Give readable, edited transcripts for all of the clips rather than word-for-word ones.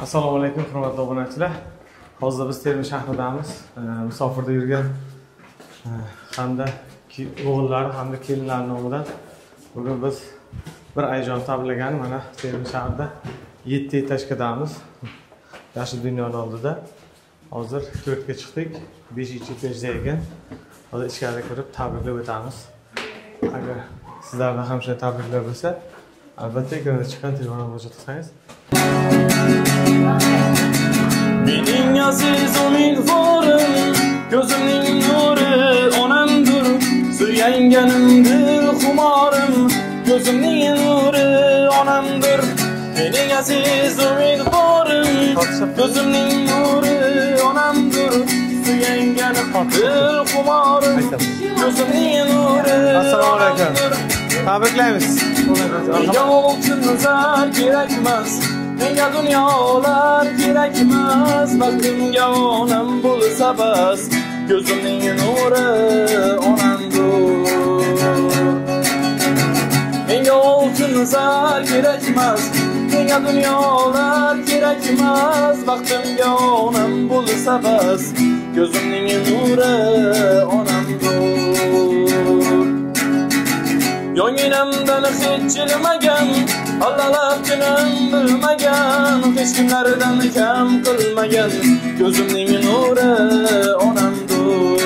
Assalomu alaykum, hurmatli obunachilar. Hozir biz Termiz shahridamiz. Musofirda yurgan hamda o'g'illari hamda kelinlar nomidan bugun biz bir ayjon tabriklagan mana Termiz shahrida 7 etajkadamiz. Yaxshi dunyoning oldida. Hozir 4 ga chiqdik. 5-chi etajda ekan. Hozir ichkariga kirib tabriklab o'tamiz. Agar sizlardan ham shunday tabriklar bo'lsa, albatta ekranda chiqqan telefonga murojaat qilsangiz. Mening aziz umidvorim, ko'zimning nuri onamdir, suyganimdir xumorim, ko'zimning nuri onamdir. Mening aziz umidvorim, ko'zimning nuri onamdir, suyganimdir xumorim, ko'zimning nuri. Assalomu alaykum. Tabriklaymiz. Menga oltin nazar kerakmas, menga dunyolar kerakmas, baxtimga onam bo'lsa bas, ko'zimning nuri onamdir. Menga oltin nazar kerakmas, menga dunyolar kerakmas, baxtimga onam bo'lsa bas, ko'zimning nuri onamdir. Yonginamdan hech jilmagan, Allalab kunim bilmagan, hech kimlardan kam qilmagan, ko'zimning nuri onamdir.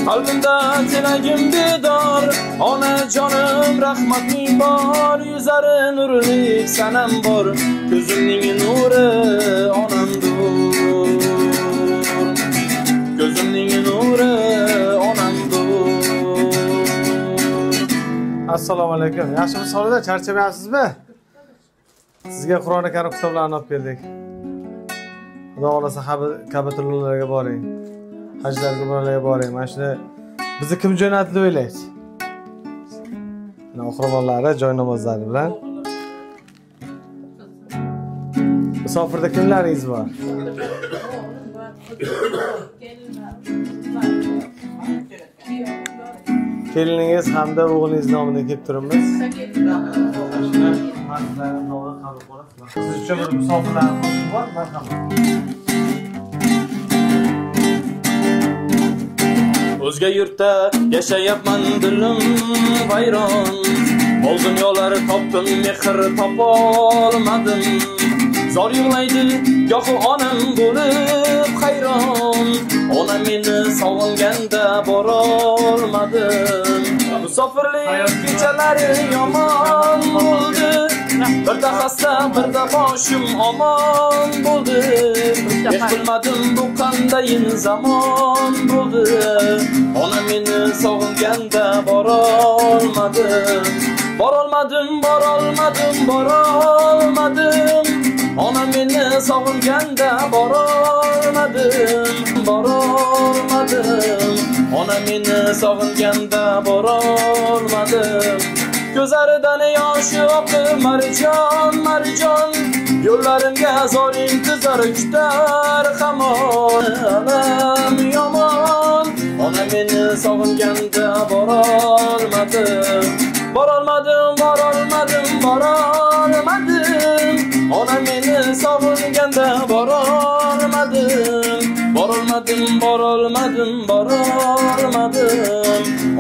Qalbimda tilagim bedor, onajonim rahmating bor, yuzlari nurlik sanam bor, ko'zimning nuri onamdir. Ko'zimning nuri onamdir. Assalomu alaykum. Yaxshimisiz, holida charchamayapsizmi? Sizga Qur'oni Karim kitoblarini olib keldik. Xudo xolasa Ka'batullohlarga boring. Hajlarga umralarga boring. Mana shuni bizni kim jo'natdi deb o'ylaysiz? Mana oxirmonlari joy namozlari bilan. Musofirda kimlaringiz bor? Keliningiz hamda o'g'lingiz nomidan kelib turibmiz. Siz uchun bir musofirlarimiz bor, marhamat. O'zga yurtda yashayapman, dilim vayron. Mol dunyolar topdim, mehr topolmadim. Zor yig'laydi gohi onam bo'lib hayron. Onam meni sog'inganda borolmadim. Musofirlik kechalari yomon bo'ldi. Birda xasta, birda boshim omon bo'ldi. Hech bilmadim bu qandayin zamon bo'ldi. Onam meni sog'inganda borolmadim. Borolmadim. Onam meni sog'inganda borolmadim. Onam meni sog'inganda borolmadim. Ko'zlaridan yoshi oqib marjon, yo'llarimga zor intizor kutar hamon. Alam yomon, onam meni sog'inganda borolmadim. Onam meni sog'inganda borolmadim.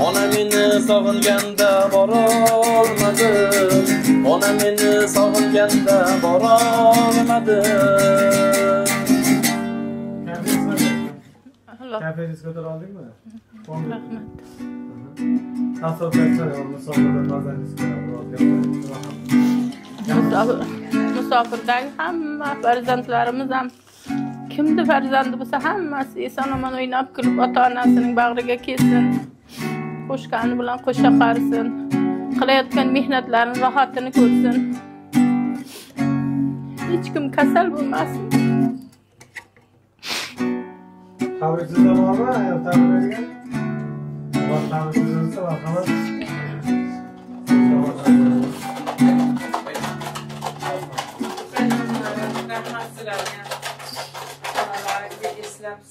Onam meni sog'inganda borolmadim. Onam meni sog'inganda borolmadim. Kafeniz ko'tara oldingmi? Rahmat. Musofirdagi hamma farzandlarimiz ham kimni farzandi bo'lsa hammasi eson-omon o'ynab kulib ota-onasining bag'riga kelsin. Qo'shgani bilan qo'sha qarsin. Qilayotgan mehnatlarini rohatini ko'rsin. Hech kim kasal bo'lmasin. Qabringizda bormi? Ayol tabriklaydigan. Alloh tabriklaysin, marhamat.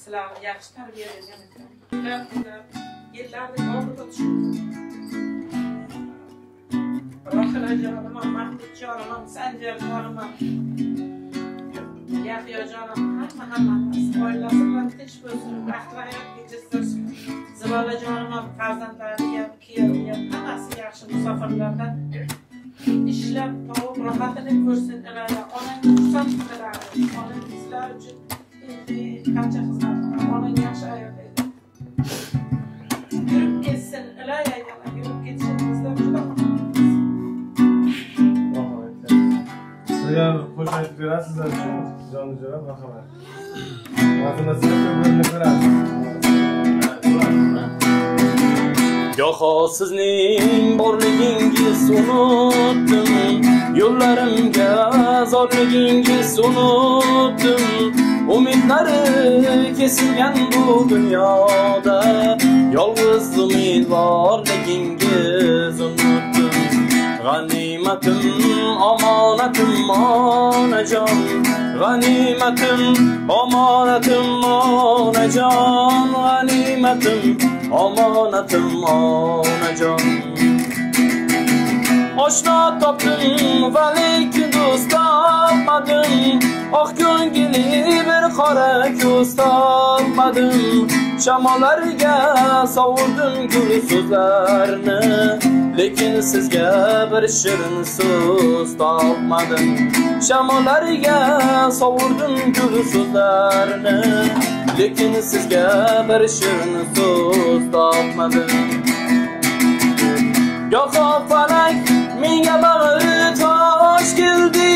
Sizlarga yaxshi tarbiya bergan ekan. Yillarni oxirida tushundim. Akılacanım, Mahmutcanım, Sancarcanım, Yahyacanım, hamma oilasından tinch bo'lsin, baxtli hayot kechirsin. Zibolajonim, farzandlariga, kuyoviga hammasi yaxshi musofirlardan ishlab, topib rohatini ko'rsin, iloyim. Onangni xursand qilardi. Onang sizlar uchun qancha xizmat qiladi. Onang yaxshi ayol edi. Yurib ketsin, iloyim. Yurib ketishini bizlar juda Sizlar qo'sh aytib berasizlar shu jonim marhamat. Vazirasiga ko'rilib berasiz. Goho sizning borligingiz unutdim, yo'llarimga zorligingiz unutdim. Umidlari kesilgan bu dunyoda, yolg'iz umidvorligingiz unutdim. G'animatim, omonatim, onajon. G'animatim, omonatim, onajon. G'animatim, omonatim, onajon. Oshno topdim va lekin do'st topmadim. Oq ko'ngli bir qora ko'z topmadim. Shamollarga sovurdim gul so'zlarni, lekin sizga bir shirin so'z topmadim. Shamollarga sovurdim gul so'zlarni, lekin sizga bir shirin so'z topmadim. Goho falak menga bag'ri tosh keldi,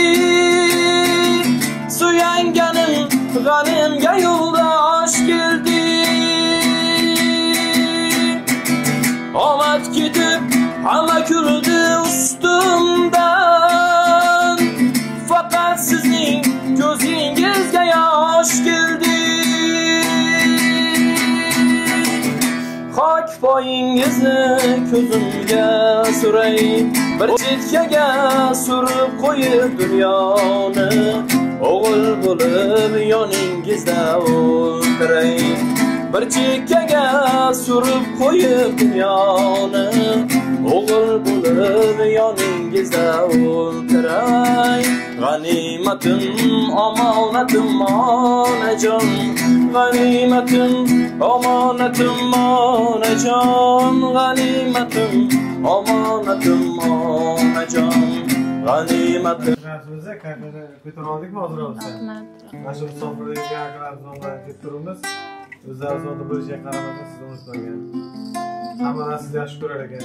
suyanganim g'animga yo'ldosh keldi. Omad ketib hamma kuldi ustimdan, faqat sizning ko'zingizga yosh keldi. Xok poyingizni ko'zimga suray, bir chetkaga surib qo'yib dunyoni, o'g'il bo'lib yoningizda o'ltiray. Bir chekkaga surib qo'yib dunyoni, o'g'il bo'lib yoningizda o'ltiray. G'animatim, omonatim, onajon. G'animatim, omonatim, onajon. G'animatim, omonatim, onajon. G'animatim. Rahatimizni kayfini ko'tara oldikmi hozir bo'lsa? Rahmat. Mana shu musofirlikka akalarimiz bilan ketib turibmiz. O'zlari sodda bo'lishiga qaramasa sizni unutmagan. Hamma narsani yaxshi ko'rar ekan.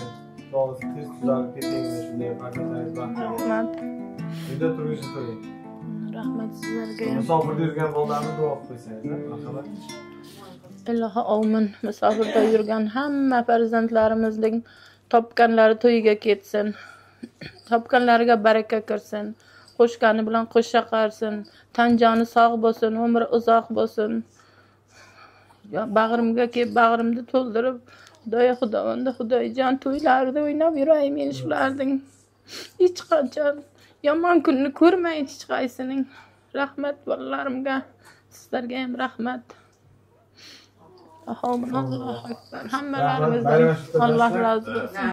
Sog'liq tez tuzalib ketinglar shunday farzandlaringiz baxtli. Rahmat. Uyda turishni turing. Rahmat sizlarga ham. Musofirda yurgan bolalarni duo qilib qo'ysangiz, marhamat. Ilohi omin. Musofirda yurgan hamma farzandlarimizning topganlari to'yiga ketsin. Topganlariga baraka kirsin. Qo'shgani bilan qo'sha qarsin. Tan joni sog' bo'lsin, umri uzoq bo'lsin. Bag'rimga kelib, bag'rimni to'ldirib, Xudovanda Xudoyjon to'ylarida o'ynab yuraymi shularning. Hech qachon yomon kunni ko'rmay hech qaysining. Rahmat bolalarimga, sizlarga ham rahmat. Allohu akbar. Hammalarimizdan Alloh rozi bo'lsin.